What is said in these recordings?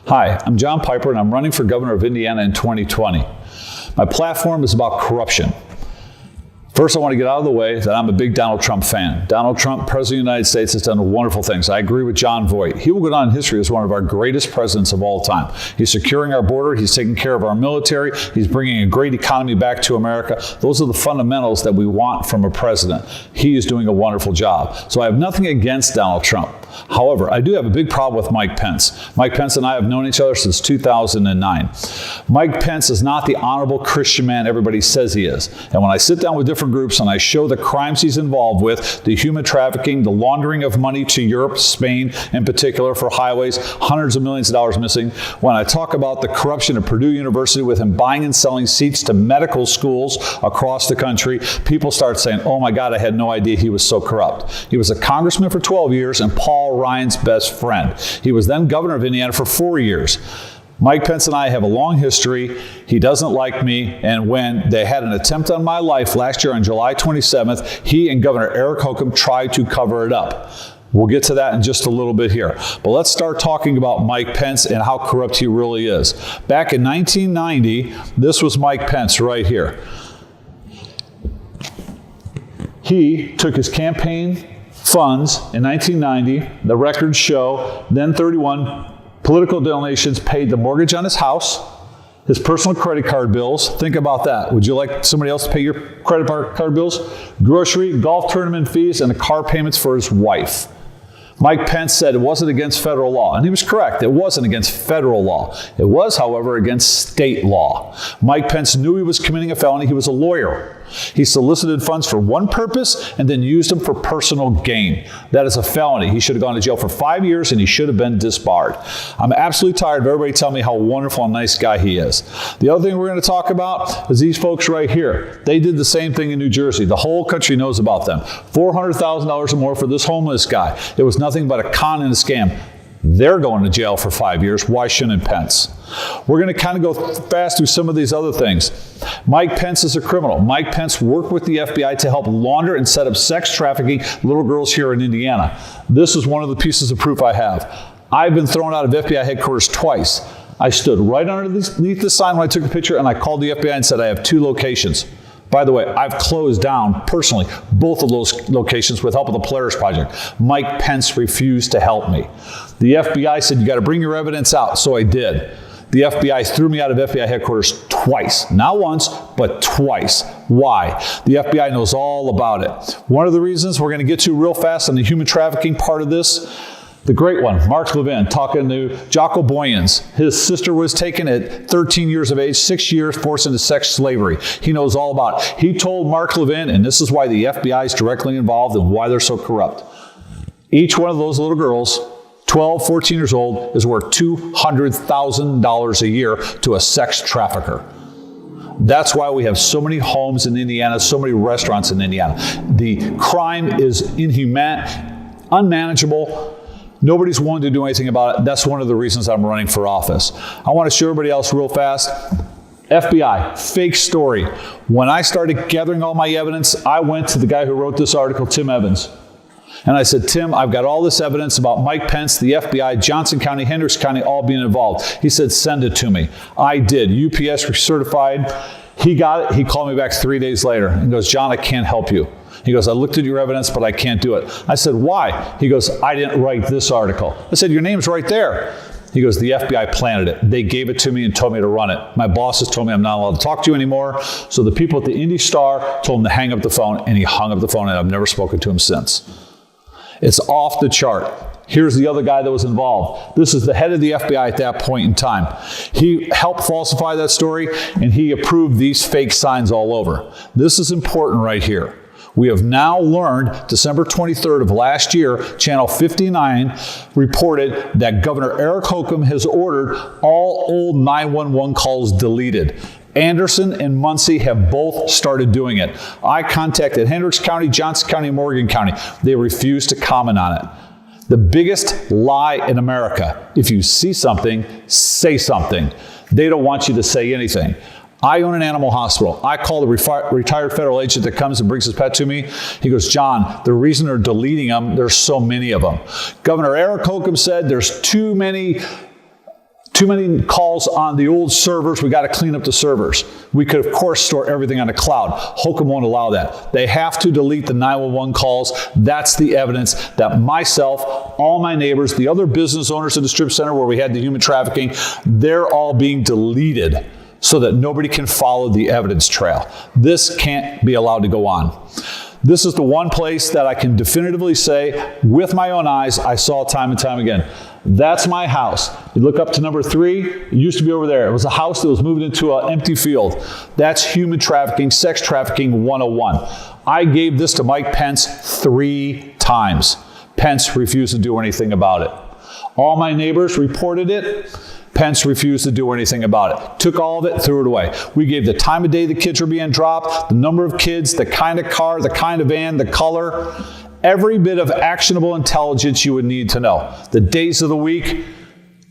Hi, I'm John Piper, and I'm running for governor of Indiana in 2020. My platform is about corruption. First, I want to get out of the way that I'm a big Donald Trump fan. Donald Trump, President of the United States, has done wonderful things. I agree with John Voight. He will go down in history as one of our greatest presidents of all time. He's securing our border. He's taking care of our military. He's bringing a great economy back to America. Those are the fundamentals that we want from a president. He is doing a wonderful job. So I have nothing against Donald Trump. However, I do have a big problem with Mike Pence. Mike Pence and I have known each other since 2009. Mike Pence is not the honorable Christian man everybody says he is. And when I sit down with different groups and I show the crimes he's involved with, the human trafficking, the laundering of money to Europe, Spain in particular for highways, hundreds of millions of dollars missing. When I talk about the corruption at Purdue University with him buying and selling seats to medical schools across the country, people start saying, oh my God, I had no idea he was so corrupt. He was a congressman for 12 years and Paul Ryan's best friend. He was then governor of Indiana for 4 years. Mike Pence and I have a long history. He doesn't like me, and when they had an attempt on my life last year on July 27th, he and Governor Eric Holcomb tried to cover it up. We'll get to that in just a little bit here. But let's start talking about Mike Pence and how corrupt he really is. Back in 1990, this was Mike Pence right here. He took his campaign funds in 1990, the records show, then 31 political donations paid the mortgage on his house, his personal credit card bills. Think about that. Would you like somebody else to pay your credit card bills? Grocery, golf tournament fees, and the car payments for his wife. Mike Pence said it wasn't against federal law, and he was correct. It wasn't against federal law. It was, however, against state law. Mike Pence knew he was committing a felony. He was a lawyer. He solicited funds for one purpose and then used them for personal gain. That is a felony. He should have gone to jail for 5 years and he should have been disbarred. I'm absolutely tired of everybody telling me how wonderful and nice guy he is. The other thing we're going to talk about is these folks right here. They did the same thing in New Jersey. The whole country knows about them. $400,000 or more for this homeless guy. It was nothing but a con and a scam. They're going to jail for 5 years. Why shouldn't Pence? We're going to kind of go fast through some of these other things. Mike Pence is a criminal. Mike Pence worked with the FBI to help launder and set up sex trafficking little girls here in Indiana. This is one of the pieces of proof I have. I've been thrown out of FBI headquarters twice. I stood right underneath the sign when I took a picture and I called the FBI and said I have 2 locations. By the way, I've closed down, personally, both of those locations with help of the Polaris Project. Mike Pence refused to help me. The FBI said, you got to bring your evidence out, so I did. The FBI threw me out of FBI headquarters twice. Not once, but twice. Why? The FBI knows all about it. One of the reasons we're going to get to real fast on the human trafficking part of this, the great one, Mark Levin, talking to Jocko Boyens. His sister was taken at 13 years of age, 6 years forced into sex slavery. He knows all about it. He told Mark Levin, and this is why the FBI is directly involved and why they're so corrupt. Each one of those little girls, 12, 14 years old, is worth $200,000 a year to a sex trafficker. That's why we have so many homes in Indiana, so many restaurants in Indiana. The crime is inhumane, unmanageable. Nobody's willing to do anything about it. That's one of the reasons I'm running for office. I want to show everybody else real fast. FBI, fake story. When I started gathering all my evidence, I went to the guy who wrote this article, Tim Evans. And I said, Tim, I've got all this evidence about Mike Pence, the FBI, Johnson County, Hendricks County, all being involved. He said, send it to me. I did. UPS certified. He got it. He called me back 3 days later and goes, John, I can't help you. He goes, I looked at your evidence, but I can't do it. I said, why? He goes, I didn't write this article. I said, your name's right there. He goes, the FBI planted it. They gave it to me and told me to run it. My bosses told me I'm not allowed to talk to you anymore. So the people at the Indy Star told him to hang up the phone, and he hung up the phone, and I've never spoken to him since. It's off the chart. Here's the other guy that was involved. This is the head of the FBI at that point in time. He helped falsify that story, and he approved these fake signs all over. This is important right here. We have now learned, December 23rd of last year, Channel 59 reported that Governor Eric Holcomb has ordered all old 911 calls deleted. Anderson and Muncie have both started doing it. I contacted Hendricks County, Johnson County, and Morgan County. They refused to comment on it. The biggest lie in America, if you see something, say something. They don't want you to say anything. I own an animal hospital. I call the retired federal agent that comes and brings his pet to me. He goes, John, the reason they're deleting them, there's so many of them. Governor Eric Holcomb said there's too many Too many calls on the old servers. We got to clean up the servers. We could, of course, store everything on the cloud. Holcomb won't allow that. They have to delete the 911 calls. That's the evidence that myself, all my neighbors, the other business owners in the strip center where we had the human trafficking, they're all being deleted so that nobody can follow the evidence trail. This can't be allowed to go on. This is the one place that I can definitively say, with my own eyes, I saw time and time again. That's my house. You look up to number 3, it used to be over there. It was a house that was moved into an empty field. That's human trafficking, sex trafficking 101. I gave this to Mike Pence 3 times. Pence refused to do anything about it. All my neighbors reported it. Pence refused to do anything about it. Took all of it, threw it away. We gave the time of day the kids were being dropped, the number of kids, the kind of car, the kind of van, the color, every bit of actionable intelligence you would need to know. The days of the week,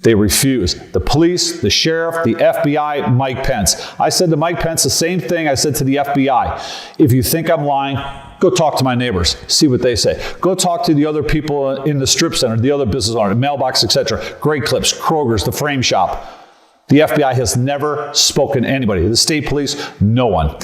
they refused. The police, the sheriff, the FBI, Mike Pence. I said to Mike Pence the same thing I said to the FBI. If you think I'm lying, go talk to my neighbors, see what they say. Go talk to the other people in the strip center, the other business owners, mailbox, etc. Great Clips, Kroger's, the frame shop. The FBI has never spoken to anybody. The state police, no one.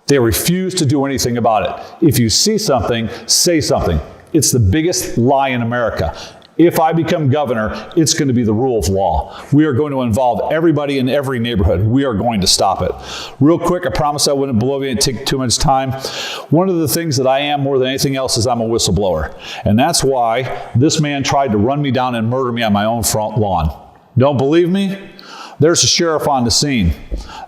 They refuse to do anything about it. If you see something, say something. It's the biggest lie in America. If I become governor, it's going to be the rule of law. We are going to involve everybody in every neighborhood. We are going to stop it. Real quick, I promise I wouldn't blow you and take too much time. One of the things that I am more than anything else is I'm a whistleblower. And that's why this man tried to run me down and murder me on my own front lawn. Don't believe me? There's the sheriff on the scene.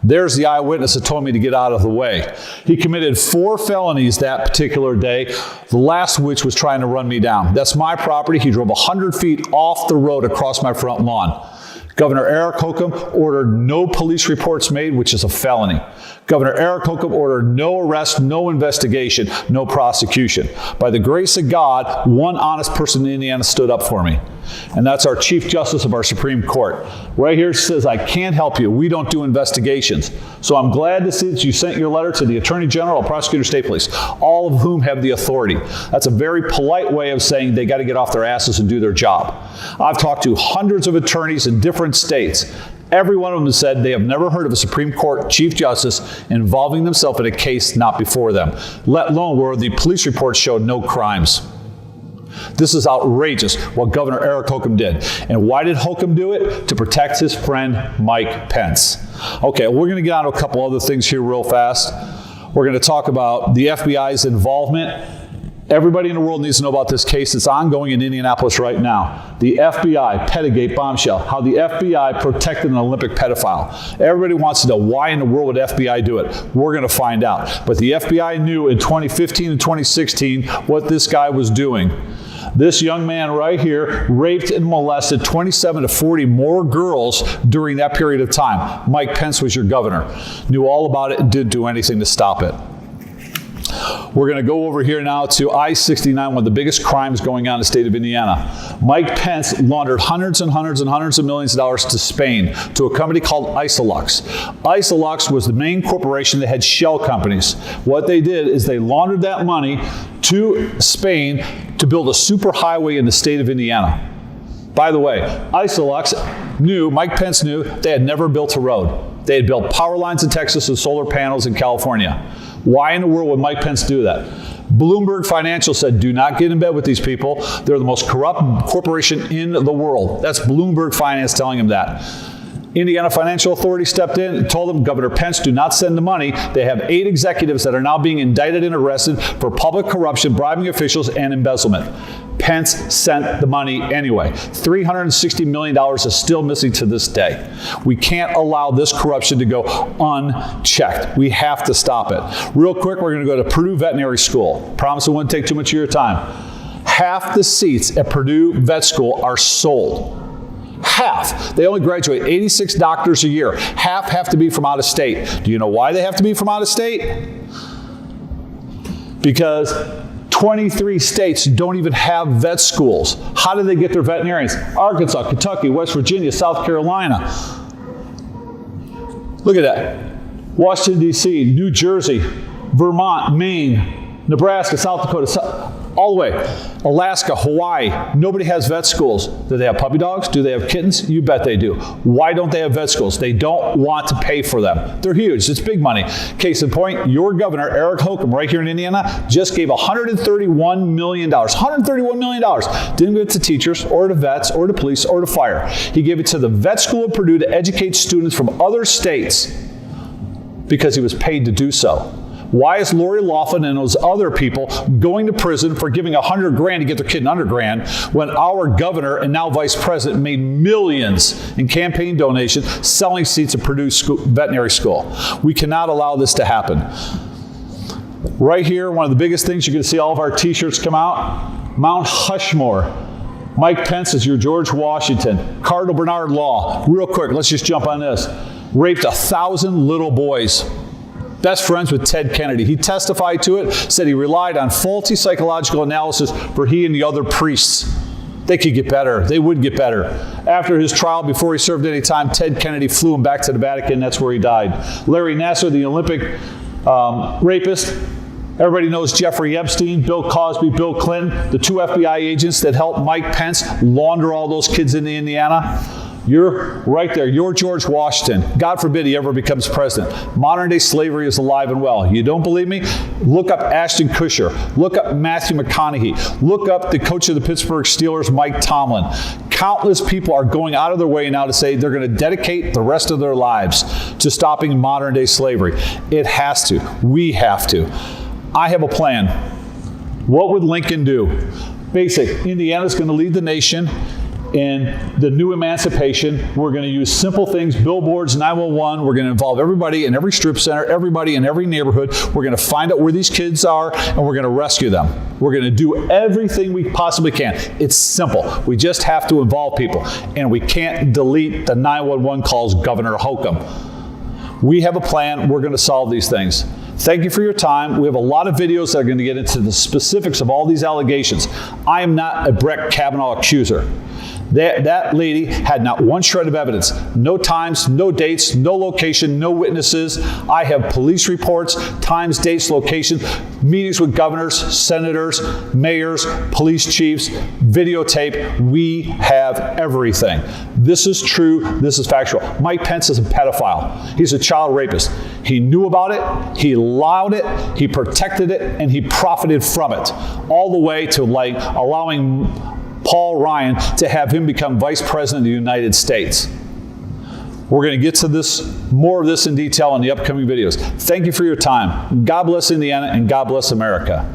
There's the eyewitness that told me to get out of the way. He committed 4 felonies that particular day, the last of which was trying to run me down. That's my property. He drove 100 feet off the road across my front lawn. Governor Eric Holcomb ordered no police reports made, which is a felony. Governor Eric Holcomb ordered no arrest, no investigation, no prosecution. By the grace of God, one honest person in Indiana stood up for me. And that's our Chief Justice of our Supreme Court. Right here says, I can't help you. We don't do investigations. So I'm glad to see that you sent your letter to the Attorney General, Prosecutor, State Police, all of whom have the authority. That's a very polite way of saying they got to get off their asses and do their job. I've talked to hundreds of attorneys in different states. Every one of them has said they have never heard of a Supreme Court Chief Justice involving themselves in a case not before them, let alone where the police reports showed no crimes. This is outrageous what Governor Eric Holcomb did. And why did Holcomb do it? To protect his friend Mike Pence. Okay, we're going to get on to a couple other things here real fast. We're going to talk about the FBI's involvement. Everybody in the world needs to know about this case. It's ongoing in Indianapolis right now. The FBI, Pettygate bombshell, how the FBI protected an Olympic pedophile. Everybody wants to know why in the world would FBI do it. We're going to find out. But the FBI knew in 2015 and 2016 what this guy was doing. This young man right here raped and molested 27 to 40 more girls during that period of time. Mike Pence was your governor. Knew all about it and didn't do anything to stop it. We're going to go over here now to I-69, one of the biggest crimes going on in the state of Indiana. Mike Pence laundered hundreds and hundreds and hundreds of millions of dollars to Spain, to a company called Isolux. Isolux was the main corporation that had shell companies. What they did is they laundered that money to Spain to build a superhighway in the state of Indiana. By the way, Isolux knew, Mike Pence knew, they had never built a road. They had built power lines in Texas and solar panels in California. Why in the world would Mike Pence do that? Bloomberg Financial said, do not get in bed with these people. They're the most corrupt corporation in the world. That's Bloomberg Finance telling him that. Indiana Financial Authority stepped in and told them, Governor Pence, do not send the money. They have 8 executives that are now being indicted and arrested for public corruption, bribing officials, and embezzlement. Pence sent the money anyway. $360 million is still missing to this day. We can't allow this corruption to go unchecked. We have to stop it. Real quick, we're going to go to Purdue Veterinary School. Promise it won't take too much of your time. Half the seats at Purdue Vet School are sold. Half. They only graduate 86 doctors a year. Half have to be from out of state. Do you know why they have to be from out of state? Because 23 states don't even have vet schools. How do they get their veterinarians? Arkansas, Kentucky, West Virginia, South Carolina. Look at that. Washington, D.C., New Jersey, Vermont, Maine, Nebraska, South Dakota. all the way. Alaska, Hawaii, nobody has vet schools. Do they have puppy dogs? Do they have kittens? You bet they do. Why don't they have vet schools? They don't want to pay for them. They're huge. It's big money. Case in point, your governor, Eric Holcomb, right here in Indiana, just gave $131 million. $131 million. Didn't give it to teachers or to vets or to police or to fire. He gave it to the vet school of Purdue to educate students from other states because he was paid to do so. Why is Lori Loughlin and those other people going to prison for giving $100,000 to get their kid an undergrad when our governor and now vice president made millions in campaign donations selling seats at Purdue veterinary school? We cannot allow this to happen. Right here, one of the biggest things, you're going to see all of our t-shirts come out. Mount Hushmore. Mike Pence is your George Washington. Cardinal Bernard Law. Real quick, let's just jump on this. Raped 1,000 little boys. Best friends with Ted Kennedy. He testified to it, said he relied on faulty psychological analysis for he and the other priests. They could get better. They would get better. After his trial, before he served any time, Ted Kennedy flew him back to the Vatican. That's where he died. Larry Nassar, the Olympic rapist. Everybody knows Jeffrey Epstein, Bill Cosby, Bill Clinton, the two FBI agents that helped Mike Pence launder all those kids into Indiana. You're right there. You're George Washington. God forbid he ever becomes president. Modern day slavery is alive and well. You don't believe me? Look up Ashton Kutcher. Look up Matthew McConaughey. Look up the coach of the Pittsburgh Steelers, Mike Tomlin. Countless people are going out of their way now to say they're going to dedicate the rest of their lives to stopping modern day slavery. It has to. We have to. I have a plan. What would Lincoln do? Basic. Indiana's going to lead the nation in the new emancipation. We're going to use simple things, billboards, 911. We're going to involve everybody in every strip center, everybody in every neighborhood. We're going to find out where these kids are, and we're going to rescue them. We're going to do everything we possibly can. It's simple. We just have to involve people, and we can't delete the 911 calls, Governor Holcomb. We have a plan. We're going to solve these things. Thank you for your time. We have a lot of videos that are going to get into the specifics of all these allegations. I am not a Brett Kavanaugh accuser. That lady had not one shred of evidence. No times, no dates, no location, no witnesses. I have police reports, times, dates, locations, meetings with governors, senators, mayors, police chiefs, videotape. We have everything. This is true. This is factual. Mike Pence is a pedophile. He's a child rapist. He knew about it. He allowed it. He protected it. And he profited from it. All the way to allowing Paul Ryan to have him become Vice President of the United States. We're going to get to more of this in detail in the upcoming videos. Thank you for your time. God bless Indiana and God bless America.